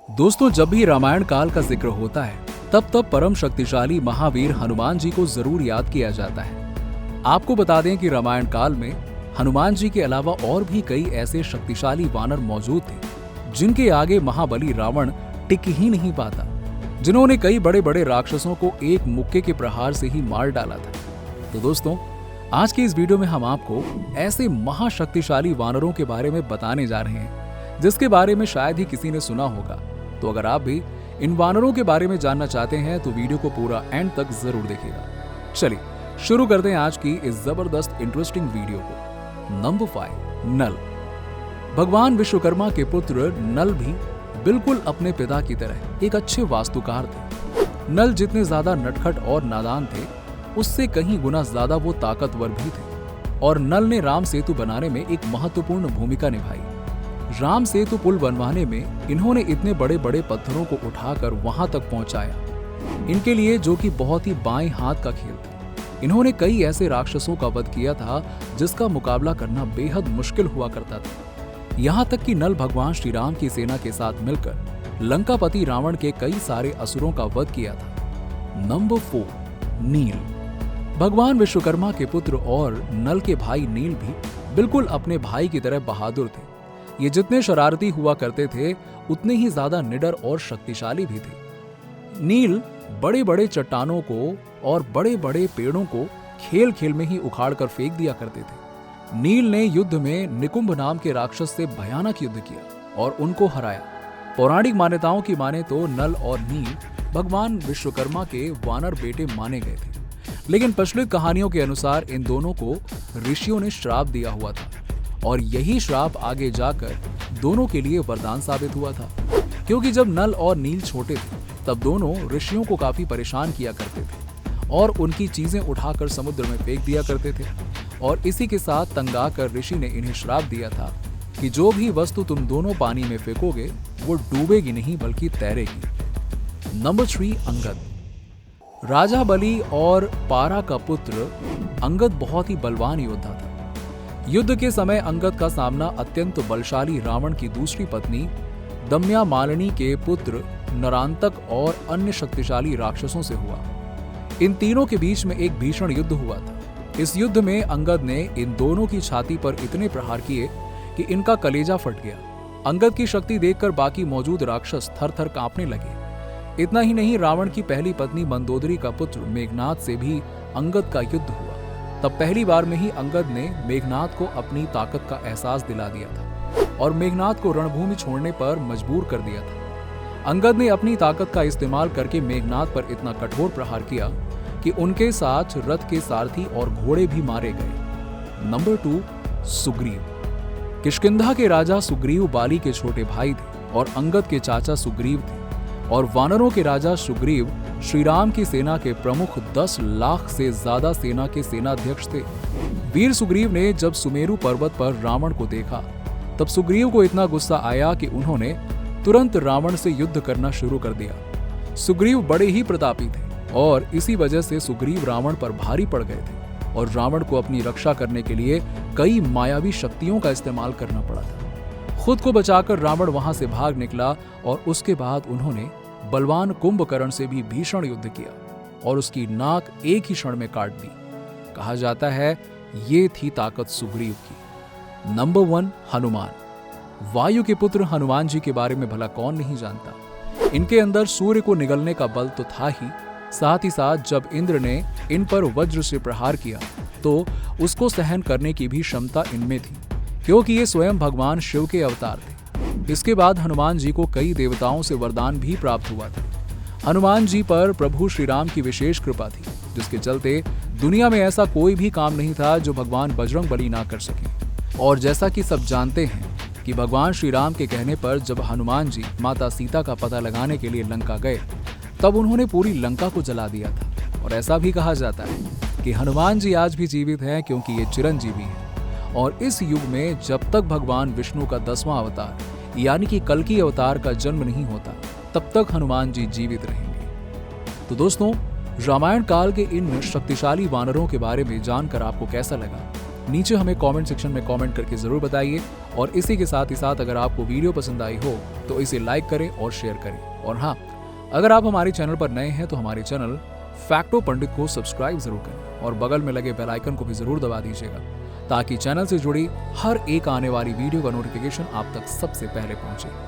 दोस्तों, जब भी रामायण काल का जिक्र होता है तब परम शक्तिशाली महावीर हनुमान जी को जरूर याद किया जाता है। आपको बता दें कि रामायण काल में हनुमान जी के अलावा और भी कई ऐसे शक्तिशाली वानर मौजूद थे जिनके आगे महाबली रावण टिक ही नहीं पाता, जिन्होंने कई बड़े बड़े राक्षसों को एक मुक्के के प्रहार से ही मार डाला था। तो दोस्तों, आज की इस वीडियो में हम आपको ऐसे महाशक्तिशाली वानरों के बारे में बताने जा रहे हैं जिसके बारे में शायद ही किसी ने सुना होगा। तो अगर आप भी इन वानरों के बारे में जानना चाहते हैं तो वीडियो को पूरा एंड तक जरूर देखिएगा। चलिए शुरू करते हैं आज की इस जबरदस्त इंटरेस्टिंग वीडियो को। नंबर 5, नल। भगवान विश्वकर्मा के पुत्र नल भी बिल्कुल अपने पिता की तरह एक अच्छे वास्तुकार थे। नल जितने ज्यादा नटखट और नादान थे, उससे कहीं गुना ज्यादा वो ताकतवर भी थे और नल ने राम सेतु बनाने में एक महत्वपूर्ण भूमिका निभाई। राम सेतु पुल बनवाने में इन्होंने इतने बड़े बड़े पत्थरों को उठाकर वहां तक पहुंचाया, इनके लिए जो कि बहुत ही बाएं हाथ का खेल था। इन्होंने कई ऐसे राक्षसों का वध किया था जिसका मुकाबला करना बेहद मुश्किल हुआ करता था। यहाँ तक कि नल भगवान श्री राम की सेना के साथ मिलकर लंकापति रावण के कई सारे असुरों का वध किया था। नंबर 4, नील। भगवान विश्वकर्मा के पुत्र और नल के भाई नील भी बिल्कुल अपने भाई की तरह बहादुर थे। ये जितने शरारती हुआ करते थे उतने ही ज्यादा निडर और शक्तिशाली भी थे। नील बड़े बड़े चट्टानों को और बड़े बड़े पेड़ों को खेल खेल में ही उखाड़ कर फेंक दिया करते थे। नील ने युद्ध में निकुंभ नाम के राक्षस से भयानक युद्ध किया और उनको हराया। पौराणिक मान्यताओं की माने तो नल और नील भगवान विश्वकर्मा के वानर बेटे माने गए थे, लेकिन प्रचलित कहानियों के अनुसार इन दोनों को ऋषियों ने श्राप दिया हुआ था और यही श्राप आगे जाकर दोनों के लिए वरदान साबित हुआ था। क्योंकि जब नल और नील छोटे थे तब दोनों ऋषियों को काफी परेशान किया करते थे और उनकी चीजें उठाकर समुद्र में फेंक दिया करते थे। और इसी के साथ तंगा कर ऋषि ने इन्हें श्राप दिया था कि जो भी वस्तु तुम दोनों पानी में फेंकोगे वो डूबेगी नहीं बल्कि तैरेगी। नंबर 3, अंगद। राजा बलि और पारा का पुत्र अंगद बहुत ही बलवान योद्धा था। युद्ध के समय अंगद का सामना अत्यंत बलशाली रावण की दूसरी पत्नी दमयामालिनी के पुत्र नरांतक और अन्य शक्तिशाली राक्षसों से हुआ। इन तीनों के बीच में एक भीषण युद्ध हुआ था। इस युद्ध में अंगद ने इन दोनों की छाती पर इतने प्रहार किए कि इनका कलेजा फट गया। अंगद की शक्ति देखकर बाकी मौजूद राक्षस थर थर कांपने लगे। इतना ही नहीं, रावण की पहली पत्नी मंदोदरी का पुत्र मेघनाद से भी अंगद का युद्ध हुआ। तब पहली बार में ही अंगद ने मेघनाद को अपनी ताकत का एहसास दिला दिया था और मेघनाद को रणभूमि छोड़ने पर मजबूर कर दिया था। अंगद ने अपनी ताकत का इस्तेमाल करके मेघनाद पर इतना कठोर प्रहार किया कि उनके साथ रथ के सारथी और घोड़े भी मारे गए। नंबर 2, सुग्रीव। किष्किंधा के राजा सुग्रीव बाली के छोटे भाई थे और अंगद के चाचा सुग्रीव थे और वानरों के राजा सुग्रीव श्री राम की सेना के प्रमुख 10 लाख से ज्यादा सेना के सेनाध्यक्ष थे। वीर सुग्रीव ने जब सुमेरु पर्वत पर रावण को देखा तब सुग्रीव को इतना गुस्सा आया कि उन्होंने तुरंत रावण से युद्ध करना शुरू कर दिया। सुग्रीव बड़े ही प्रतापी थे और इसी वजह से सुग्रीव रावण पर भारी पड़ गए थे और रावण को अपनी रक्षा करने के लिए कई मायावी शक्तियों का इस्तेमाल करना पड़ा था। खुद को बचाकर रावण वहां से भाग निकला और उसके बाद उन्होंने बलवान कुंभकर्ण से भी भीषण युद्ध किया और उसकी नाक एक ही क्षण में काट दी। कहा जाता है ये थी ताकत सुग्रीव की। नंबर 1, हनुमान। वायु के पुत्र हनुमान जी के बारे में भला कौन नहीं जानता। इनके अंदर सूर्य को निगलने का बल तो था ही, साथ ही साथ जब इंद्र ने इन पर वज्र से प्रहार किया तो उसको सहन करने की भी क्षमता इनमें थी, क्योंकि ये स्वयं भगवान शिव के अवतार थे। इसके बाद हनुमान जी को कई देवताओं से वरदान भी प्राप्त हुआ था। हनुमान जी पर प्रभु श्री राम की विशेष कृपा थी, जिसके चलते दुनिया में ऐसा कोई भी काम नहीं था जो भगवान बजरंग बली ना कर सके। और जैसा कि सब जानते हैं कि भगवान श्री राम के कहने पर जब हनुमान जी माता सीता का पता लगाने के लिए लंका गए तब उन्होंने पूरी लंका को जला दिया था। और ऐसा भी कहा जाता है कि हनुमान जी आज भी जीवित हैं क्योंकि ये चिरंजीवी हैं और इस युग में जब तक भगवान विष्णु का 10वां अवतार यानी कि कल्कि अवतार का जन्म नहीं होता तब तक हनुमान जी जीवित रहेंगे। तो दोस्तों, रामायण काल के इन शक्तिशाली वानरों के बारे में जानकर आपको कैसा लगा नीचे हमें कमेंट सेक्शन में कमेंट करके जरूर बताइए। और इसी के साथ ही साथ अगर आपको वीडियो पसंद आई हो तो इसे लाइक करें और शेयर करें। और हाँ, अगर आप हमारे चैनल पर नए हैं तो हमारे चैनल फैक्टो पंडित को सब्सक्राइब जरूर करें और बगल में लगे बेल आइकन को भी जरूर दबा दीजिएगा, ताकि चैनल से जुड़ी हर एक आने वाली वीडियो का नोटिफिकेशन आप तक सबसे पहले पहुंचे।